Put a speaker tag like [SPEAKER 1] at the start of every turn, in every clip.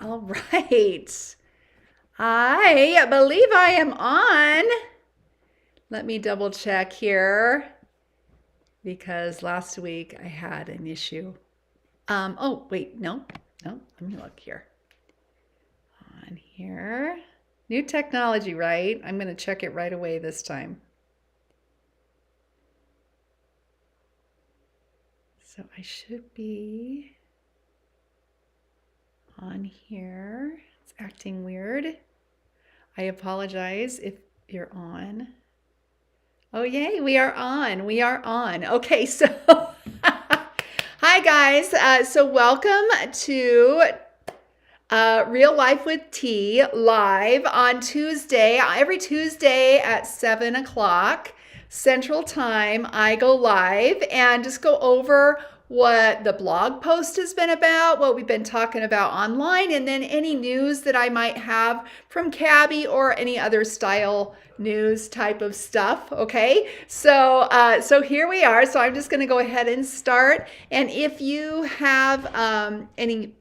[SPEAKER 1] All right. I believe I am on. Let me double check here because last week I had an issue. Oh, wait, no. Let me look here. On here. New technology, right? I'm going to check it right away this time. So I should be on here. It's acting weird. I apologize if you're on. Oh, yay, we are on. We are on. Okay, so hi, guys. So welcome to Real Life with T live on Tuesday. Every Tuesday at 7 o'clock Central Time, I go live and just go over what the blog post has been about, what we've been talking about online, and then any news that I might have from Cabby or any other style news type of stuff. Okay, so here we are. So I'm just going to go ahead and start. And if you have any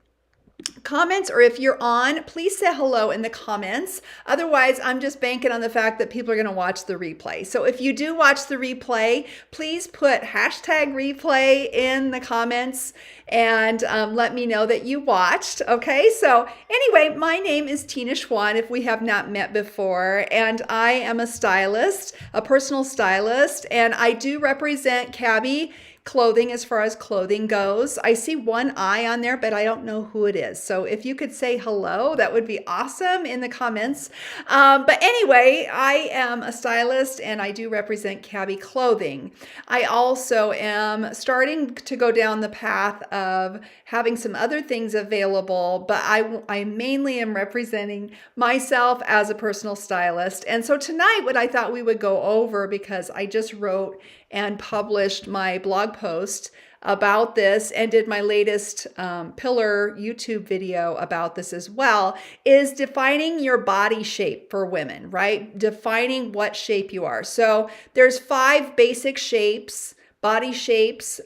[SPEAKER 1] comments, or if you're on, please say hello in the comments. Otherwise, I'm just banking on the fact that people are going to watch the replay. So if you do watch the replay, please put hashtag replay in the comments and let me know that you watched. Okay, so anyway, my name is Tina Schwan, if we have not met before, and I am a stylist, a personal stylist, and I do represent Cabby Clothing as far as clothing goes. I see one eye on there, but I don't know who it is. So if you could say hello, that would be awesome in the comments. But anyway, I am a stylist and I do represent Cabby Clothing. I also am starting to go down the path of having some other things available, but I mainly am representing myself as a personal stylist. And so tonight, what I thought we would go over, because I just wrote and published my blog post about this and did my latest pillar YouTube video about this as well, is defining your body shape for women, right? Defining what shape you are. So there's 5 basic shapes, body shapes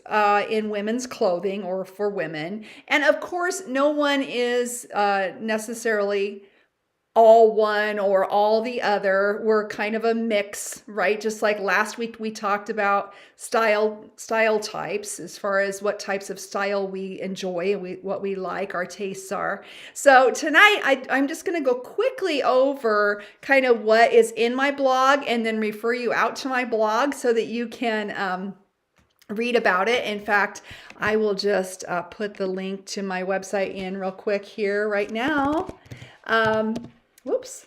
[SPEAKER 1] in women's clothing or for women. And of course, no one is necessarily all one or all the other. We're kind of a mix, right? Just like last week we talked about style types, as far as what types of style we enjoy and what we like, our tastes are. So tonight I'm just going to go quickly over kind of what is in my blog and then refer you out to my blog so that you can read about it. In fact, I will just put the link to my website in real quick here right now. Whoops.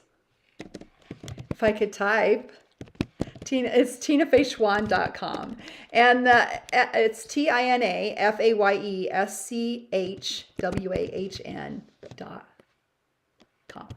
[SPEAKER 1] If I could type, it's tinafayschwan.com. And it's tinafayschwahn.com.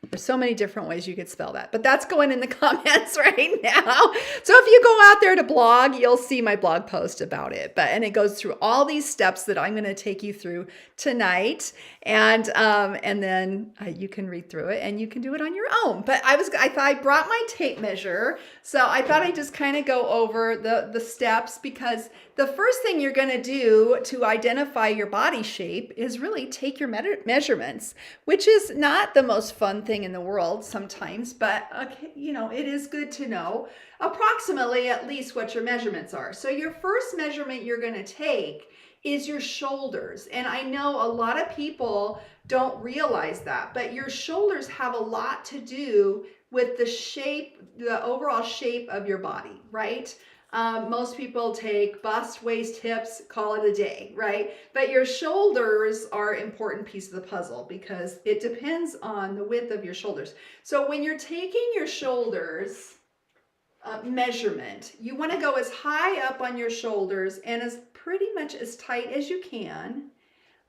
[SPEAKER 1] There's so many different ways you could spell that, but that's going in the comments right now. So if you go out there to blog, you'll see my blog post about it. And it goes through all these steps that I'm going to take you through tonight, and then you can read through it and you can do it on your own. But I thought I brought my tape measure, so I thought I'd just kind of go over the steps, because the first thing you're going to do to identify your body shape is really take your measurements, which is not the most fun thing in the world sometimes, but it is good to know approximately at least what your measurements are. So your first measurement you're going to take is your shoulders. And I know a lot of people don't realize that, but your shoulders have a lot to do with the shape, the overall shape of your body, right? Most people take bust, waist, hips, call it a day, right? But your shoulders are an important piece of the puzzle because it depends on the width of your shoulders. So when you're taking your shoulders measurement, you want to go as high up on your shoulders and as pretty much as tight as you can,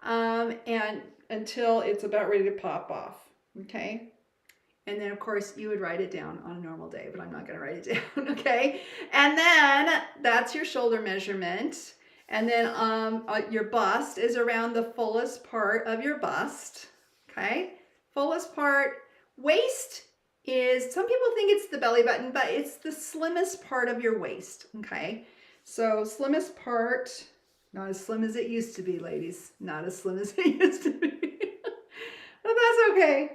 [SPEAKER 1] and until it's about ready to pop off, okay? And then, of course, you would write it down on a normal day, but I'm not going to write it down, okay? And then that's your shoulder measurement. And then your bust is around the fullest part of your bust, okay? Fullest part. Waist is, some people think it's the belly button, but it's the slimmest part of your waist, okay? So slimmest part, not as slim as it used to be, ladies. Not as slim as it used to be. that's okay.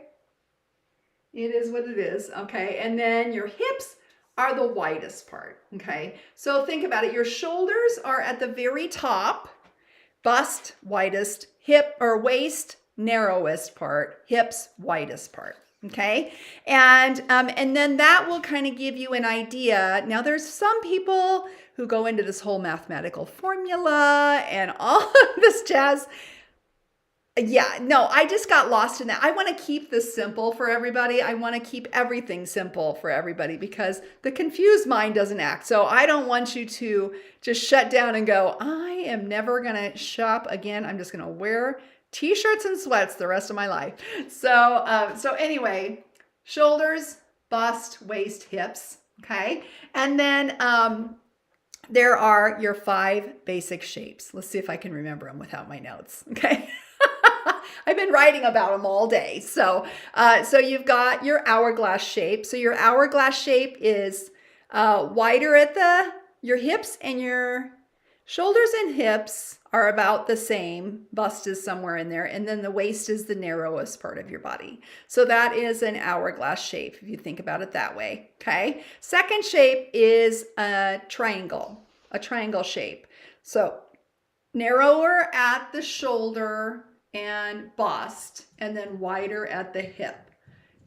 [SPEAKER 1] It is what it is, okay? And then your hips are the widest part, okay? So think about it. Your shoulders are at the very top, bust, widest, hip or waist, narrowest part, hips, widest part. Okay, and then that will kind of give you an idea. Now, there's some people who go into this whole mathematical formula and all of this jazz. Yeah, no, I just got lost in that. I want to keep this simple for everybody. I want to keep everything simple for everybody because the confused mind doesn't act. So I don't want you to just shut down and go, I am never going to shop again. I'm just going to wear t-shirts and sweats the rest of my life. So anyway, shoulders, bust, waist, hips. Okay. And then there are your 5 basic shapes. Let's see if I can remember them without my notes. Okay. I've been writing about them all day. So you've got your hourglass shape. So your hourglass shape is wider at your hips, and your shoulders and hips are about the same. Bust is somewhere in there. And then the waist is the narrowest part of your body. So that is an hourglass shape, if you think about it that way. Okay. Second shape is a triangle shape. So narrower at the shoulder and bust, and then wider at the hip,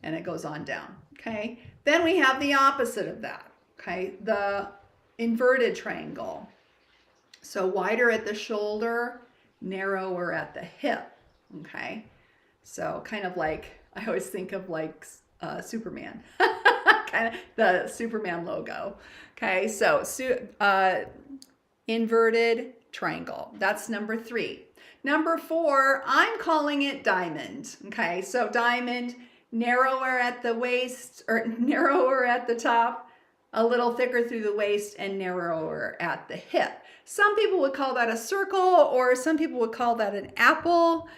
[SPEAKER 1] and it goes on down. Okay. Then we have the opposite of that. Okay. The inverted triangle. So wider at the shoulder, narrower at the hip. Okay. So kind of like, I always think of like Superman, kind of the Superman logo. Okay. So inverted triangle. That's number 3. Number 4, I'm calling it diamond. Okay, so diamond, narrower at the waist or narrower at the top, a little thicker through the waist, and narrower at the hip. Some people would call that a circle, or some people would call that an apple.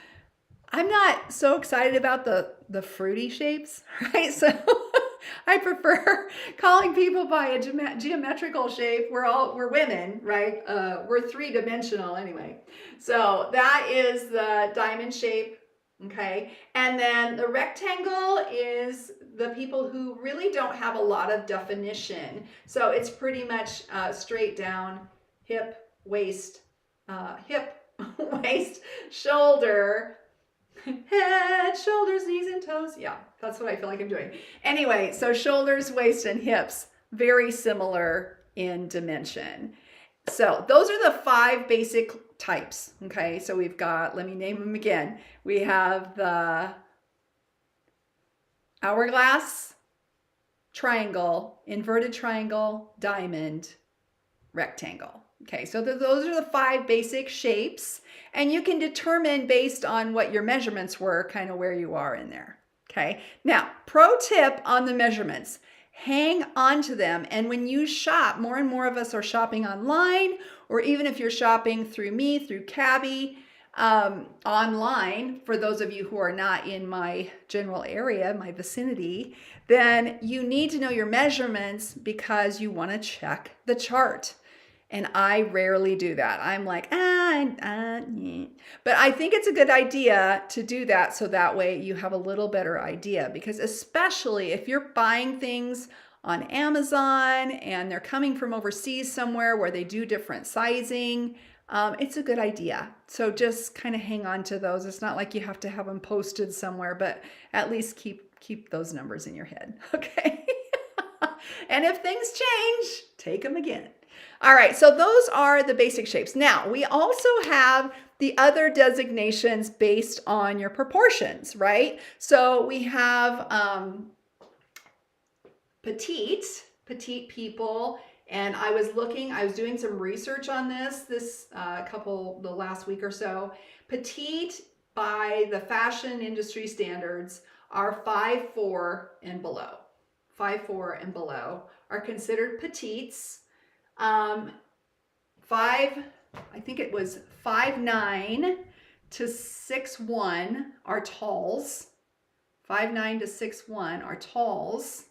[SPEAKER 1] I'm not so excited about the fruity shapes, right? So I prefer calling people by a geometrical shape. We're women, right? We're 3-dimensional anyway. So that is the diamond shape, okay? And then the rectangle is the people who really don't have a lot of definition. So it's pretty much straight down, hip, waist, shoulder, head, shoulders, knees, and toes. Yeah, that's what I feel like I'm doing. Anyway, so shoulders, waist, and hips, very similar in dimension. So those are the 5 basic types. Okay, so we've got, let me name them again. We have the hourglass, triangle, inverted triangle, diamond, rectangle. Okay, so those are the 5 basic shapes, and you can determine based on what your measurements were kind of where you are in there. Okay, now pro tip on the measurements, hang on to them. And when you shop, more and more of us are shopping online, or even if you're shopping through me, through Cabby, online, for those of you who are not in my general area, my vicinity, then you need to know your measurements because you want to check the chart. And I rarely do that. I'm like, but I think it's a good idea to do that so that way you have a little better idea, because especially if you're buying things on Amazon and they're coming from overseas somewhere where they do different sizing, it's a good idea. So just kind of hang on to those. It's not like you have to have them posted somewhere, but at least keep those numbers in your head. Okay. And if things change, take them again. All right, so those are the basic shapes. Now, we also have the other designations based on your proportions, right? So we have petite people, and I was doing some research on this the last week or so. Petite, by the fashion industry standards, are 5'4" and below. 5'4" and below are considered petites. I think it was 5'9" to 6'1" are talls. 5'9" to 6'1" are talls.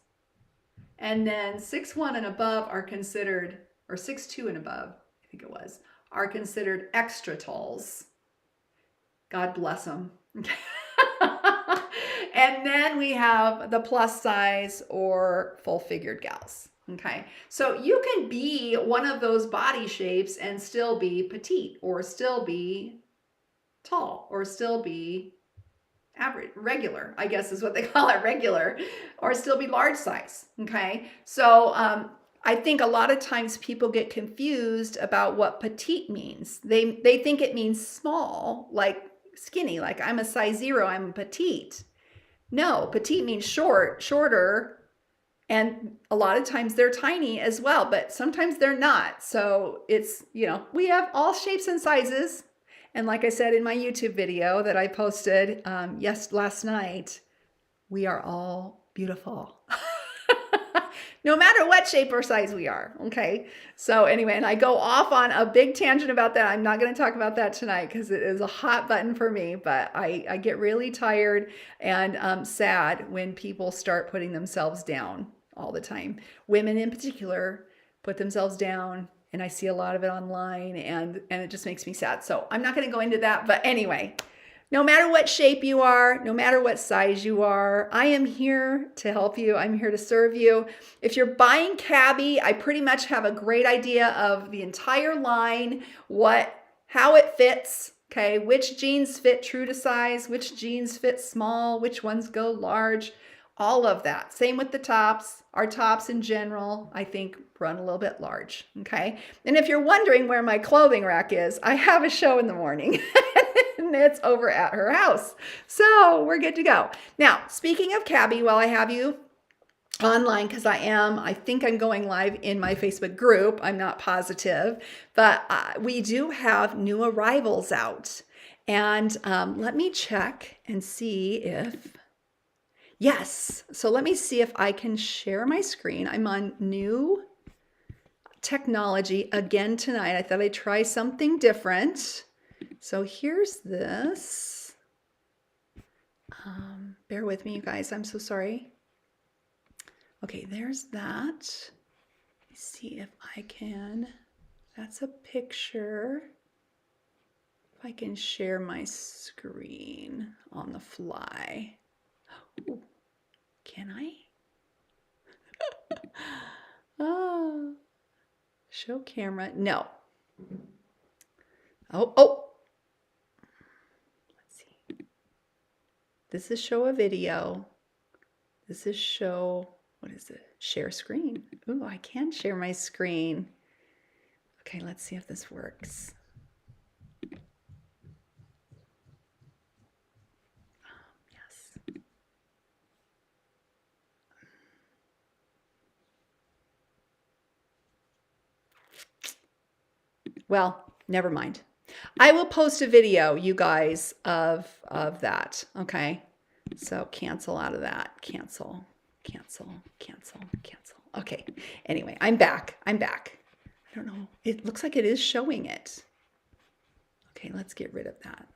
[SPEAKER 1] And then 6'1" and above are considered, or 6'2" and above, I think it was, are considered extra talls. God bless them. And then we have the plus size or full figured gals. Okay, so you can be one of those body shapes and still be petite or still be tall or still be average, regular, I guess is what they call it, regular, or still be large size. Okay, so I think a lot of times people get confused about what petite means. They think it means small, like skinny, like I'm a size 0, I'm petite. No, petite means short, shorter, and a lot of times they're tiny as well, but sometimes they're not. So it's, we have all shapes and sizes. And like I said in my YouTube video that I posted last night, we are all beautiful. No matter what shape or size we are, okay? So anyway, and I go off on a big tangent about that. I'm not going to talk about that tonight because it is a hot button for me, but I get really tired and sad when people start putting themselves down all the time. Women in particular put themselves down, and I see a lot of it online, and it just makes me sad. So I'm not going to go into that, but anyway, no matter what shape you are, no matter what size you are, I am here to help you. I'm here to serve you. If you're buying Cabi, I pretty much have a great idea of the entire line, how it fits, okay? Which jeans fit true to size, which jeans fit small, which ones go large, all of that. Same with the tops. Our tops in general, I think, run a little bit large, okay? And if you're wondering where my clothing rack is, I have a show in the morning. And it's over at her house. So we're good to go. Now, speaking of Cabi, while I have you online, because I think I'm going live in my Facebook group. I'm not positive, but we do have new arrivals out. And let me check and see if, yes. So let me see if I can share my screen. I'm on new technology again tonight. I thought I'd try something different. So here's this. Bear with me, you guys. I'm so sorry. Okay, there's that. Let me see if I can. That's a picture. If I can share my screen on the fly. Ooh, can I? Oh, show camera. No. Oh. Let's see. This is show a video. This is show, what is it? Share screen. Ooh, I can share my screen. Okay, let's see if this works. Yes. Well, never mind. I will post a video, you guys, of that, okay? So cancel out of that. Cancel. Okay, anyway, I'm back. I don't know. It looks like it is showing it. Okay, let's get rid of that.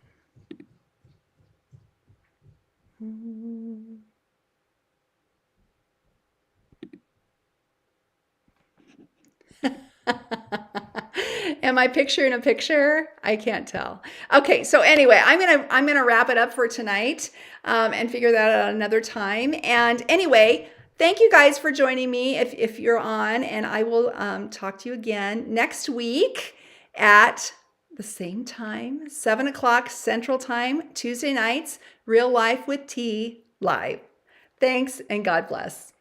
[SPEAKER 1] Am I picture in a picture? I can't tell. Okay, so anyway, I'm gonna wrap it up for tonight and figure that out another time. And anyway, thank you guys for joining me if you're on, and I will talk to you again next week at the same time, 7 o'clock Central Time, Tuesday nights, Real Life with T live. Thanks and God bless.